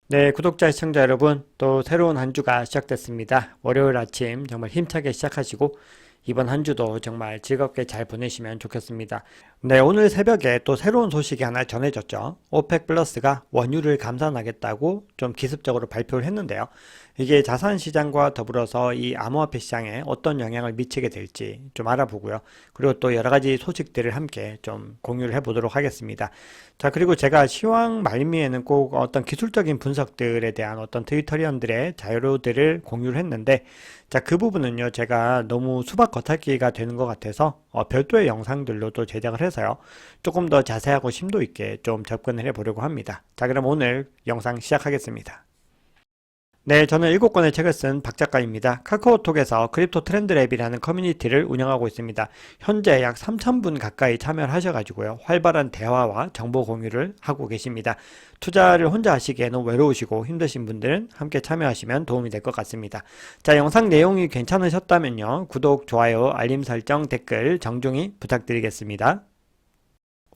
네, 구독자, 시청자 여러분, 또 새로운 한 주가 시작됐습니다. 월요일 아침 정말 힘차게 시작하시고, 이번 한 주도 정말 즐겁게 잘 보내시면 좋겠습니다. 네, 오늘 새벽에 또 새로운 소식이 하나 전해졌죠. 오펙 플러스가 원유를 감산하겠다고 좀 기습적으로 발표를 했는데요. 이게 자산 시장과 더불어서 이 암호화폐 시장에 어떤 영향을 미치게 될지 좀 알아보고요. 그리고 또 여러 가지 소식들을 함께 좀 공유를 해보도록 하겠습니다. 자, 그리고 제가 시황 말미에는 꼭 어떤 기술적인 분석들에 대한 어떤 트위터리언들의 자료들을 공유를 했는데, 자, 그 부분은요, 제가 너무 수박 겉핥기가 되는 것 같아서 별도의 영상들로 또 제작을 해서요, 조금 더 자세하고 심도 있게 좀 접근을 해보려고 합니다. 자, 그럼 오늘 영상 시작하겠습니다. 네, 저는 7권의 책을 쓴 박 작가입니다. 카카오톡에서 크립토 트렌드랩이라는 커뮤니티를 운영하고 있습니다. 현재 약 3,000분 가까이 참여를 하셔가지고요. 활발한 대화와 정보 공유를 하고 계십니다. 투자를 혼자 하시기에는 외로우시고 힘드신 분들은 함께 참여하시면 도움이 될 것 같습니다. 자, 영상 내용이 괜찮으셨다면요. 구독, 좋아요, 알림 설정, 댓글 정중히 부탁드리겠습니다.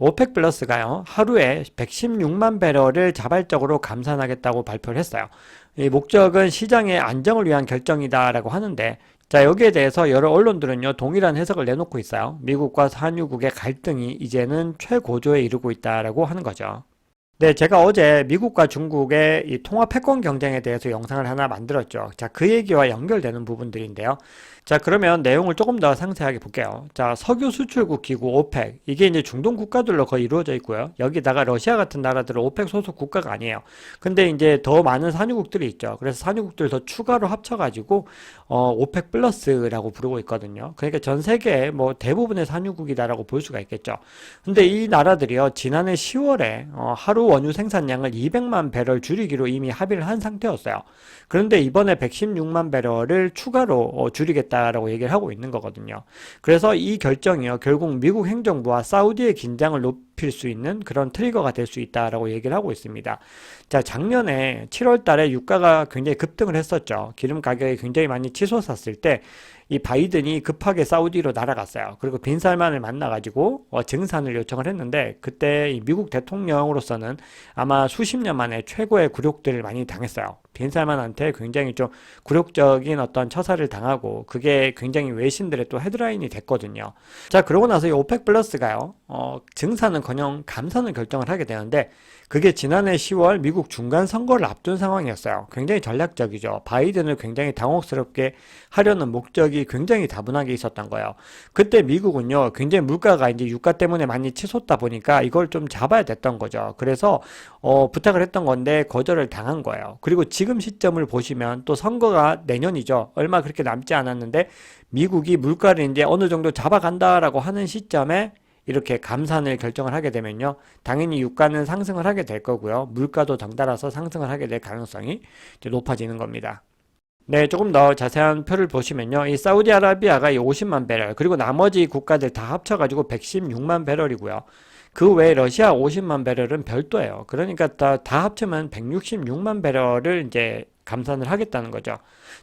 오펙 플러스가요, 하루에 116만 배럴을 자발적으로 감산하겠다고 발표를 했어요. 이 목적은 시장의 안정을 위한 결정이다라고 하는데, 자, 여기에 대해서 여러 언론들은요, 동일한 해석을 내놓고 있어요. 미국과 산유국의 갈등이 이제는 최고조에 이르고 있다라고 하는 거죠. 네, 제가 어제 미국과 중국의 이 통화 패권 경쟁에 대해서 영상을 하나 만들었죠. 자, 그 얘기와 연결되는 부분들인데요. 자, 그러면 내용을 조금 더 상세하게 볼게요. 자, 석유 수출국 기구 오펙. 이게 이제 중동 국가들로 거의 이루어져 있고요. 여기다가 러시아 같은 나라들은 오펙 소속 국가가 아니에요. 근데 이제 더 많은 산유국들이 있죠. 그래서 산유국들 더 추가로 합쳐가지고, 오펙 플러스라고 부르고 있거든요. 그러니까 전 세계 뭐 대부분의 산유국이다라고 볼 수가 있겠죠. 근데 이 나라들이요, 지난해 10월에 하루 원유 생산량을 200만 배럴 줄이기로 이미 합의를 한 상태였어요. 그런데 이번에 116만 배럴을 추가로 줄이겠다라고 얘기를 하고 있는 거거든요. 그래서 이 결정이요, 결국 미국 행정부와 사우디의 긴장을 높일 수 있는 그런 트리거가 될 수 있다라고 얘기를 하고 있습니다. 자, 작년에 7월 달에 유가가 굉장히 급등을 했었죠. 기름 가격이 굉장히 많이 치솟았을 때 이 바이든이 급하게 사우디로 날아갔어요. 그리고 빈 살만을 만나가지고 증산을 요청을 했는데, 그때 이 미국 대통령으로서는 아마 수십 년 만에 최고의 굴욕들을 많이 당했어요. 빈 살만한테 굉장히 좀 굴욕적인 어떤 처사를 당하고, 그게 굉장히 외신들의 또 헤드라인이 됐거든요. 자, 그러고 나서 이 오펙 플러스가요, 증산은커녕 감산을 결정을 하게 되는데, 그게 지난해 10월 미국 중간 선거를 앞둔 상황이었어요. 굉장히 전략적이죠. 바이든을 굉장히 당혹스럽게 하려는 목적이 굉장히 다분하게 있었던 거예요. 그때 미국은요, 굉장히 물가가 이제 유가 때문에 많이 치솟다 보니까 이걸 좀 잡아야 됐던 거죠. 그래서 부탁을 했던 건데 거절을 당한 거예요. 그리고 지금 시점을 보시면 또 선거가 내년이죠. 얼마 그렇게 남지 않았는데 미국이 물가를 이제 어느 정도 잡아간다라고 하는 시점에 이렇게 감산을 결정을 하게 되면요, 당연히 유가는 상승을 하게 될 거고요. 물가도 덩달아서 상승을 하게 될 가능성이 이제 높아지는 겁니다. 네, 조금 더 자세한 표를 보시면요, 이 사우디아라비아가 이 50만 배럴, 그리고 나머지 국가들 다 합쳐가지고 116만 배럴이고요. 그 외에 러시아 50만 배럴은 별도예요. 그러니까 다 합치면 166만 배럴을 이제 감산을 하겠다는 거죠.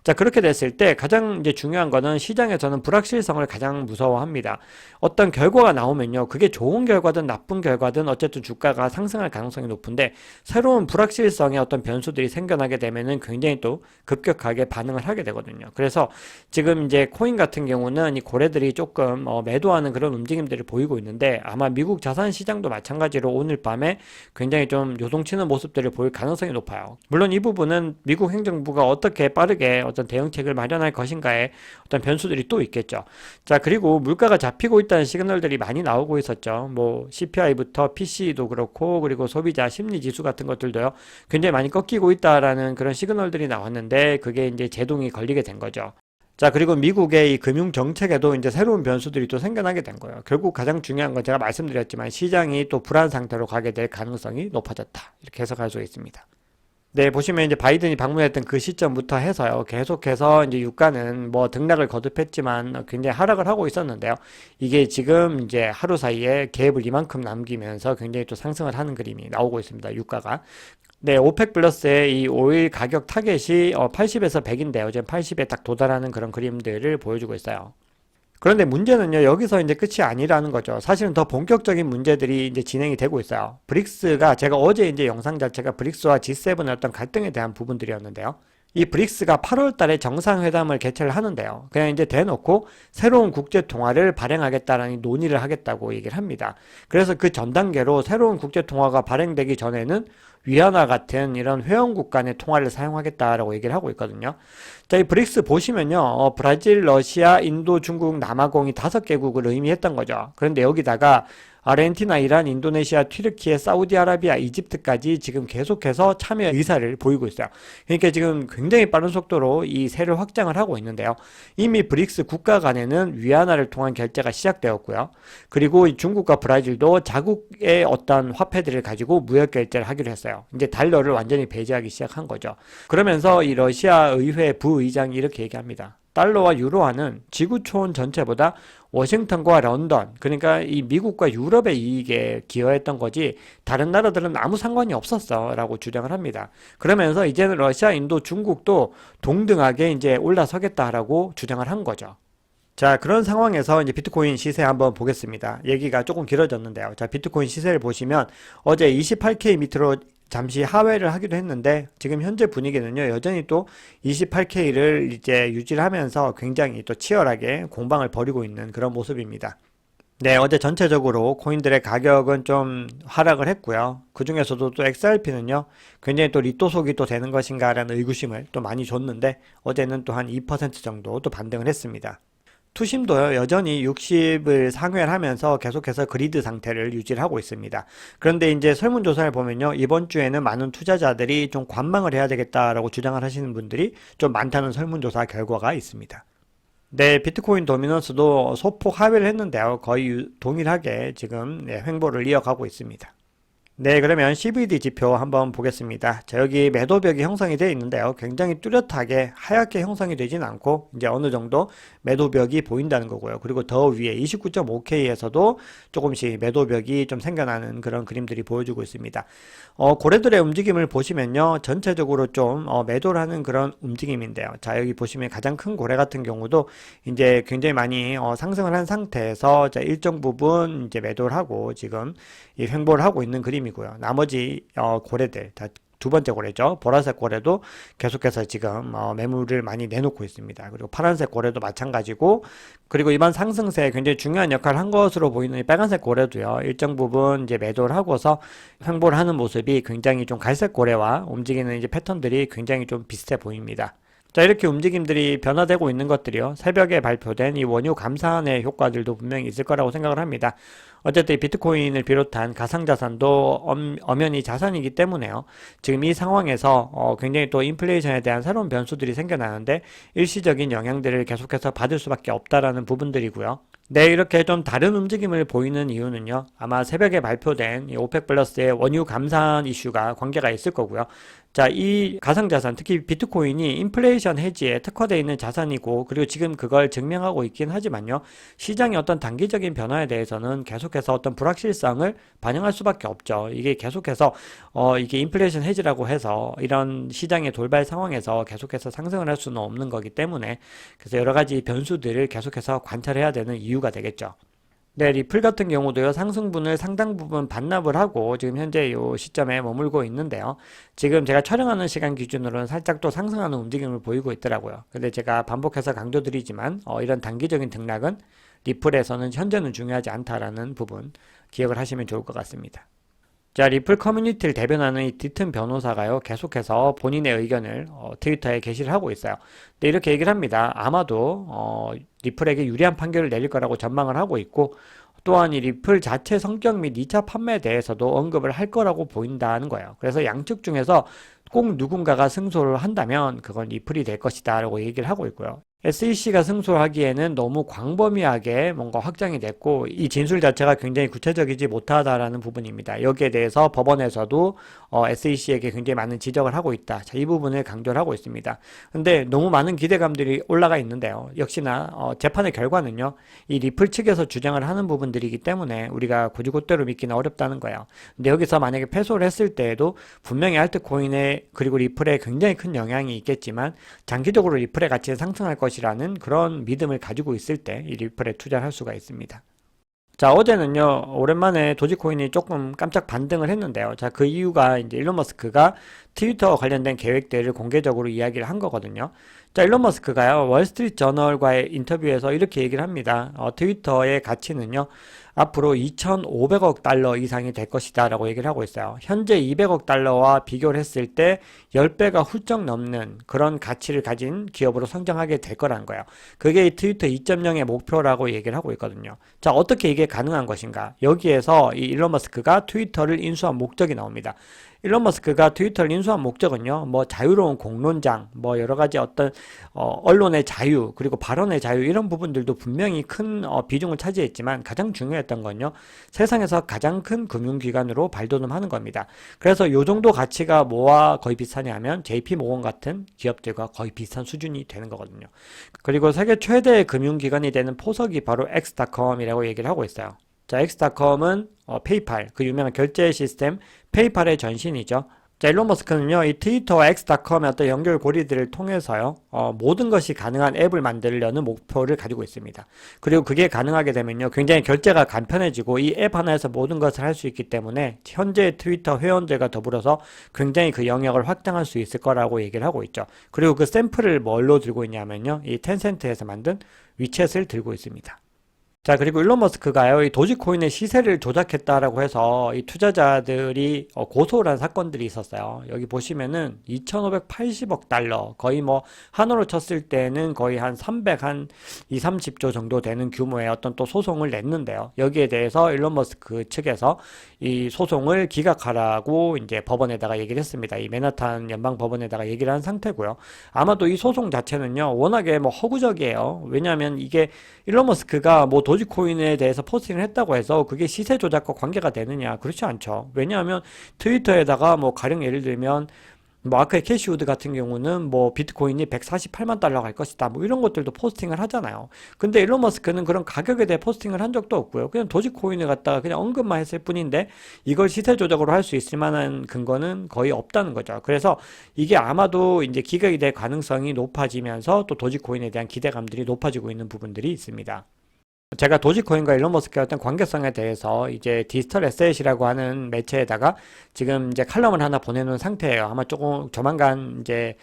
자, 그렇게 됐을 때 가장 이제 중요한 거는 시장에서는 불확실성을 가장 무서워합니다. 어떤 결과가 나오면요, 그게 좋은 결과든 나쁜 결과든 어쨌든 주가가 상승할 가능성이 높은데, 새로운 불확실성의 어떤 변수들이 생겨나게 되면은 굉장히 또 급격하게 반응을 하게 되거든요. 그래서 지금 이제 코인 같은 경우는 이 고래들이 조금 매도하는 그런 움직임들을 보이고 있는데, 아마 미국 자산 시장도 마찬가지로 오늘 밤에 굉장히 좀 요동치는 모습들을 보일 가능성이 높아요. 물론 이 부분은 미국 행정부가 어떻게 빠르게 어떤 대응책을 마련할 것인가에 어떤 변수들이 또 있겠죠. 자, 그리고 물가가 잡히고 있다는 시그널들이 많이 나오고 있었죠. 뭐 CPI부터 PC도 그렇고, 그리고 소비자 심리 지수 같은 것들도요, 굉장히 많이 꺾이고 있다라는 그런 시그널들이 나왔는데, 그게 이제 제동이 걸리게 된 거죠. 자, 그리고 미국의 이 금융 정책에도 이제 새로운 변수들이 또 생겨나게 된 거예요. 결국 가장 중요한 건 제가 말씀드렸지만, 시장이 또 불안 상태로 가게 될 가능성이 높아졌다, 이렇게 해석할 수 있습니다. 네, 보시면 이제 바이든이 방문했던 그 시점부터 해서요, 계속해서 이제 유가는 뭐 등락을 거듭했지만 굉장히 하락을 하고 있었는데요. 이게 지금 이제 하루 사이에 갭을 이만큼 남기면서 굉장히 또 상승을 하는 그림이 나오고 있습니다, 유가가. 네, 오펙 플러스의 이 오일 가격 타겟이 80에서 100인데, 어제 80에 딱 도달하는 그런 그림들을 보여주고 있어요. 그런데 문제는요, 여기서 이제 끝이 아니라는 거죠. 사실은 더 본격적인 문제들이 이제 진행이 되고 있어요. 브릭스가 제가 어제 이제 영상 자체가 브릭스와 G7의 어떤 갈등에 대한 부분들이었는데요. 이 브릭스가 8월 달에 정상회담을 개최를 하는데요. 그냥 이제 대놓고 새로운 국제 통화를 발행하겠다라는 논의를 하겠다고 얘기를 합니다. 그래서 그 전 단계로 새로운 국제 통화가 발행되기 전에는 위안화 같은 이런 회원국 간의 통화를 사용하겠다라고 얘기를 하고 있거든요. 자, 이 브릭스 보시면요. 브라질, 러시아, 인도, 중국, 남아공이 5개국을 의미했던 거죠. 그런데 여기다가 아르헨티나, 이란, 인도네시아, 튀르키예, 사우디아라비아, 이집트까지 지금 계속해서 참여 의사를 보이고 있어요. 그러니까 지금 굉장히 빠른 속도로 이 세를 확장을 하고 있는데요. 이미 브릭스 국가 간에는 위안화를 통한 결제가 시작되었고요. 그리고 중국과 브라질도 자국의 어떤 화폐들을 가지고 무역 결제를 하기로 했어요. 이제 달러를 완전히 배제하기 시작한 거죠. 그러면서 이 러시아 의회 부의장이 이렇게 얘기합니다. 달러와 유로화는 지구 초원 전체보다 워싱턴과 런던, 그러니까 이 미국과 유럽의 이익에 기여했던 거지 다른 나라들은 아무 상관이 없었어 라고 주장을 합니다. 그러면서 이제는 러시아, 인도, 중국도 동등하게 이제 올라서겠다라고 주장을 한 거죠. 자, 그런 상황에서 이제 비트코인 시세 한번 보겠습니다. 얘기가 조금 길어졌는데요. 자, 비트코인 시세를 보시면 어제 28K 밑으로 잠시 하회를 하기도 했는데 지금 현재 분위기는요, 여전히 또 28K를 이제 유지를 하면서 굉장히 또 치열하게 공방을 벌이고 있는 그런 모습입니다. 네, 어제 전체적으로 코인들의 가격은 좀 하락을 했고요. 그 중에서도 또 XRP는요, 굉장히 또 리또속이 또 되는 것인가라는 의구심을 또 많이 줬는데 어제는 또 한 2% 정도 또 반등을 했습니다. 투심도요, 여전히 60을 상회를 하면서 계속해서 그리드 상태를 유지를 하고 있습니다. 그런데 이제 설문조사를 보면요, 이번 주에는 많은 투자자들이 좀 관망을 해야 되겠다라고 주장을 하시는 분들이 좀 많다는 설문조사 결과가 있습니다. 네, 비트코인 도미넌스도 소폭 하회를 했는데요, 거의 동일하게 지금 횡보를 이어가고 있습니다. 네, 그러면 CVD 지표 한번 보겠습니다. 자, 여기 매도벽이 형성이 되어 있는데요. 굉장히 뚜렷하게 하얗게 형성이 되진 않고 이제 어느 정도 매도벽이 보인다는 거고요. 그리고 더 위에 29.5K에서도 조금씩 매도벽이 좀 생겨나는 그런 그림들이 보여주고 있습니다. 고래들의 움직임을 보시면요, 전체적으로 좀 매도를 하는 그런 움직임인데요. 자, 여기 보시면 가장 큰 고래 같은 경우도 이제 굉장히 많이 상승을 한 상태에서 자, 일정 부분 이제 매도를 하고 지금 이 횡보를 하고 있는 그림이고요. 나머지 고래들 다 두 번째 고래죠. 보라색 고래도 계속해서 지금 매물을 많이 내놓고 있습니다. 그리고 파란색 고래도 마찬가지고, 그리고 이번 상승세에 굉장히 중요한 역할을 한 것으로 보이는 이 빨간색 고래도요, 일정 부분 이제 매도를 하고서 횡보를 하는 모습이 굉장히 좀 갈색 고래와 움직이는 이제 패턴들이 굉장히 좀 비슷해 보입니다. 자, 이렇게 움직임들이 변화되고 있는 것들이요, 새벽에 발표된 이 원유 감산의 효과들도 분명히 있을 거라고 생각을 합니다. 어쨌든 비트코인을 비롯한 가상자산도 엄연히 자산이기 때문에요, 지금 이 상황에서 굉장히 또 인플레이션에 대한 새로운 변수들이 생겨나는데 일시적인 영향들을 계속해서 받을 수밖에 없다라는 부분들이고요. 네, 이렇게 좀 다른 움직임을 보이는 이유는요, 아마 새벽에 발표된 이 오펙 플러스의 원유 감산 이슈가 관계가 있을 거고요. 자, 이 가상자산, 특히 비트코인이 인플레이션 해지에 특화되어 있는 자산이고, 그리고 지금 그걸 증명하고 있긴 하지만요, 시장의 어떤 단기적인 변화에 대해서는 계속해서 어떤 불확실성을 반영할 수밖에 없죠. 이게 계속해서 이게 인플레이션 해지라고 해서 이런 시장의 돌발 상황에서 계속해서 상승을 할 수는 없는 거기 때문에, 그래서 여러 가지 변수들을 계속해서 관찰해야 되는 이유가 되겠죠. 네, 리플 같은 경우도요, 상승분을 상당 부분 반납을 하고 지금 현재 이 시점에 머물고 있는데요. 지금 제가 촬영하는 시간 기준으로는 살짝 또 상승하는 움직임을 보이고 있더라고요. 근데 제가 반복해서 강조드리지만 이런 단기적인 등락은 리플에서는 현재는 중요하지 않다라는 부분 기억을 하시면 좋을 것 같습니다. 자, 리플 커뮤니티를 대변하는 이 디튼 변호사가요, 계속해서 본인의 의견을 트위터에 게시를 하고 있어요. 근데 이렇게 얘기를 합니다. 아마도 리플에게 유리한 판결을 내릴 거라고 전망을 하고 있고, 또한 이 리플 자체 성격 및 2차 판매에 대해서도 언급을 할 거라고 보인다는 거예요. 그래서 양측 중에서 꼭 누군가가 승소를 한다면 그건 리플이 될 것이다 라고 얘기를 하고 있고요. SEC가 승소하기에는 너무 광범위하게 뭔가 확장이 됐고, 이 진술 자체가 굉장히 구체적이지 못하다라는 부분입니다. 여기에 대해서 법원에서도 SEC에게 굉장히 많은 지적을 하고 있다. 자, 이 부분을 강조를 하고 있습니다. 근데 너무 많은 기대감들이 올라가 있는데요, 역시나 재판의 결과는요, 이 리플 측에서 주장을 하는 부분들이기 때문에 우리가 곧이곧대로 믿기는 어렵다는 거예요. 근데 여기서 만약에 패소를 했을 때에도 분명히 알트코인에 그리고 리플에 굉장히 큰 영향이 있겠지만 장기적으로 리플의 가치는 상승할 것이 것이라는 그런 믿음을 가지고 있을 때 이 리플에 투자를 할 수가 있습니다. 자, 어제는요, 오랜만에 도지코인이 조금 깜짝 반등을 했는데요. 자, 그 이유가 이제 일론 머스크가 트위터 관련된 계획들을 공개적으로 이야기를 한 거거든요. 자, 일론 머스크가요, 월스트리트 저널과의 인터뷰에서 이렇게 얘기를 합니다. 트위터의 가치는요, 앞으로 2,500억 달러 이상이 될 것이다 라고 얘기를 하고 있어요. 현재 200억 달러와 비교를 했을 때 10배가 훌쩍 넘는 그런 가치를 가진 기업으로 성장하게 될 거라는 거예요. 그게 이 트위터 2.0의 목표라고 얘기를 하고 있거든요. 자, 어떻게 이게 가능한 것인가? 여기에서 이 일론 머스크가 트위터를 인수한 목적이 나옵니다. 일론 머스크가 트위터를 인수한 목적은요, 뭐 자유로운 공론장, 뭐 여러 가지 어떤 언론의 자유, 그리고 발언의 자유 이런 부분들도 분명히 큰 비중을 차지했지만 가장 중요했던 건요, 세상에서 가장 큰 금융기관으로 발돋움하는 겁니다. 그래서 요 정도 가치가 뭐와 거의 비슷하냐면 JP 모건 같은 기업들과 거의 비슷한 수준이 되는 거거든요. 그리고 세계 최대의 금융기관이 되는 포석이 바로 X.com이라고 얘기를 하고 있어요. 자, X.com은 페이팔, 그 유명한 결제 시스템 페이팔의 전신이죠. 자, 일론 머스크는요, 이 트위터와 X.com의 어떤 연결고리들을 통해서요, 모든 것이 가능한 앱을 만들려는 목표를 가지고 있습니다. 그리고 그게 가능하게 되면요, 굉장히 결제가 간편해지고 이 앱 하나에서 모든 것을 할 수 있기 때문에 현재 트위터 회원들과 더불어서 굉장히 그 영역을 확장할 수 있을 거라고 얘기를 하고 있죠. 그리고 그 샘플을 뭘로 들고 있냐면요, 이 텐센트에서 만든 위챗을 들고 있습니다. 자, 그리고 일론 머스크가요, 이 도지코인의 시세를 조작했다라고 해서 이 투자자들이 고소를 한 사건들이 있었어요. 여기 보시면은 2,580억 달러, 거의 뭐 한화로 쳤을 때는 거의 한 2, 30조 정도 되는 규모의 어떤 또 소송을 냈는데요. 여기에 대해서 일론 머스크 측에서 이 소송을 기각하라고 이제 법원에다가 얘기를 했습니다. 이 맨하탄 연방 법원에다가 얘기를 한 상태고요. 아마도 이 소송 자체는요, 워낙에 뭐 허구적이에요. 왜냐하면 이게 일론 머스크가 뭐 도지코인에 대해서 포스팅을 했다고 해서 그게 시세 조작과 관계가 되느냐? 그렇지 않죠. 왜냐하면 트위터에다가 뭐 가령 예를 들면 마크의 캐시우드 같은 경우는 뭐 비트코인이 148만 달러 갈 것이다. 뭐 이런 것들도 포스팅을 하잖아요. 근데 일론 머스크는 그런 가격에 대해 포스팅을 한 적도 없고요. 그냥 도지코인을 갖다가 그냥 언급만 했을 뿐인데 이걸 시세 조작으로 할 수 있을 만한 근거는 거의 없다는 거죠. 그래서 이게 아마도 이제 기각이 될 가능성이 높아지면서 또 도지코인에 대한 기대감들이 높아지고 있는 부분들이 있습니다. 제가 도지코인과 일론 머스크의 어떤 관계성에 대해서 이제 디지털 에셋이라고 하는 매체에다가 지금 이제 칼럼을 하나 보내놓은 상태예요. 아마 조금 조만간 이제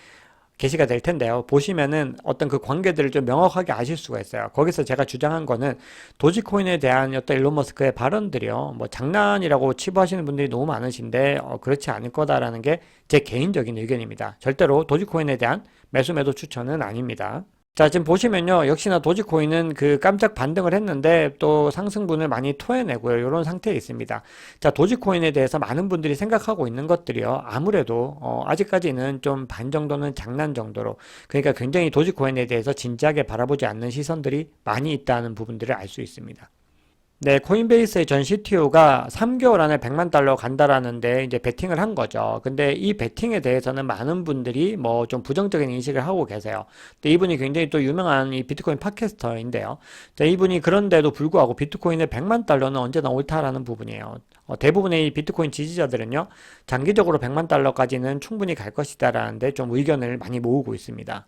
게시가 될 텐데요. 보시면은 어떤 그 관계들을 좀 명확하게 아실 수가 있어요. 거기서 제가 주장한 거는 도지코인에 대한 어떤 일론 머스크의 발언들이요, 뭐 장난이라고 치부하시는 분들이 너무 많으신데 그렇지 않을 거다라는 게 제 개인적인 의견입니다. 절대로 도지코인에 대한 매수 매도 추천은 아닙니다. 자, 지금 보시면요, 역시나 도지코인은 그 깜짝 반등을 했는데 또 상승분을 많이 토해내고요. 이런 상태에 있습니다. 자, 도지코인에 대해서 많은 분들이 생각하고 있는 것들이요, 아무래도 아직까지는 좀 반 정도는 장난 정도로, 그러니까 굉장히 도지코인에 대해서 진지하게 바라보지 않는 시선들이 많이 있다는 부분들을 알 수 있습니다. 네, 코인베이스의 전 CTO가 3개월 안에 100만 달러 간다라는데 이제 베팅을 한 거죠. 근데 이 베팅에 대해서는 많은 분들이 뭐 좀 부정적인 인식을 하고 계세요. 근데 이분이 굉장히 또 유명한 이 비트코인 팟캐스터인데요. 자, 이분이 그런데도 불구하고 비트코인의 100만 달러는 언제나 옳다라는 부분이에요. 대부분의 이 비트코인 지지자들은요, 장기적으로 100만 달러까지는 충분히 갈 것이다라는데 좀 의견을 많이 모으고 있습니다.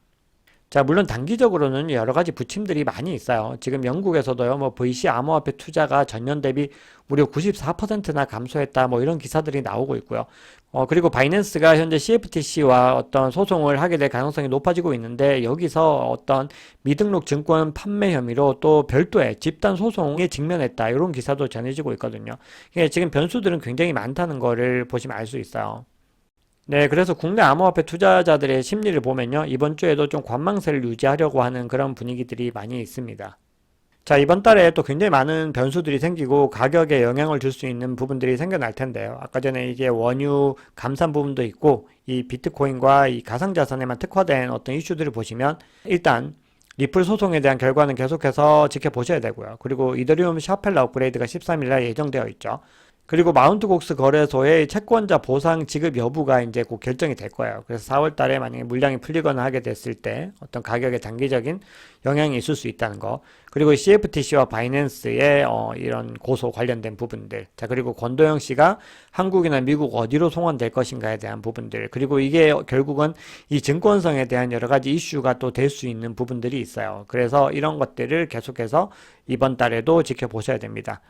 자, 물론 단기적으로는 여러 가지 부침들이 많이 있어요. 지금 영국에서도요, 뭐 VC 암호화폐 투자가 전년 대비 무려 94%나 감소했다, 뭐 이런 기사들이 나오고 있고요. 그리고 바이낸스가 현재 CFTC와 어떤 소송을 하게 될 가능성이 높아지고 있는데, 여기서 어떤 미등록 증권 판매 혐의로 또 별도의 집단 소송에 직면했다, 이런 기사도 전해지고 있거든요. 지금 변수들은 굉장히 많다는 거를 보시면 알 수 있어요. 네, 그래서 국내 암호화폐 투자자들의 심리를 보면요, 이번 주에도 좀 관망세를 유지하려고 하는 그런 분위기들이 많이 있습니다. 자, 이번 달에 또 굉장히 많은 변수들이 생기고 가격에 영향을 줄 수 있는 부분들이 생겨날 텐데요. 아까 전에 이게 원유 감산 부분도 있고, 이 비트코인과 이 가상자산에만 특화된 어떤 이슈들을 보시면, 일단 리플 소송에 대한 결과는 계속해서 지켜보셔야 되고요. 그리고 이더리움 샤펠러 업그레이드가 13일 날 예정되어 있죠. 그리고 마운트곡스 거래소의 채권자 보상 지급 여부가 이제 곧 결정이 될 거예요. 그래서 4월 달에 만약에 물량이 풀리거나 하게 됐을 때 어떤 가격에 단기적인 영향이 있을 수 있다는 거. 그리고 CFTC와 바이낸스의 이런 고소 관련된 부분들. 자, 그리고 권도영 씨가 한국이나 미국 어디로 송환될 것인가에 대한 부분들. 그리고 이게 결국은 이 증권성에 대한 여러 가지 이슈가 또 될 수 있는 부분들이 있어요. 그래서 이런 것들을 계속해서 이번 달에도 지켜보셔야 됩니다.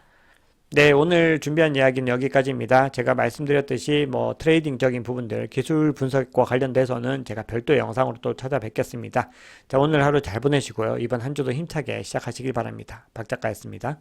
네, 오늘 준비한 이야기는 여기까지입니다. 제가 말씀드렸듯이 뭐 트레이딩적인 부분들, 기술 분석과 관련돼서는 제가 별도의 영상으로 또 찾아뵙겠습니다. 자, 오늘 하루 잘 보내시고요. 이번 한 주도 힘차게 시작하시길 바랍니다. 박 작가였습니다.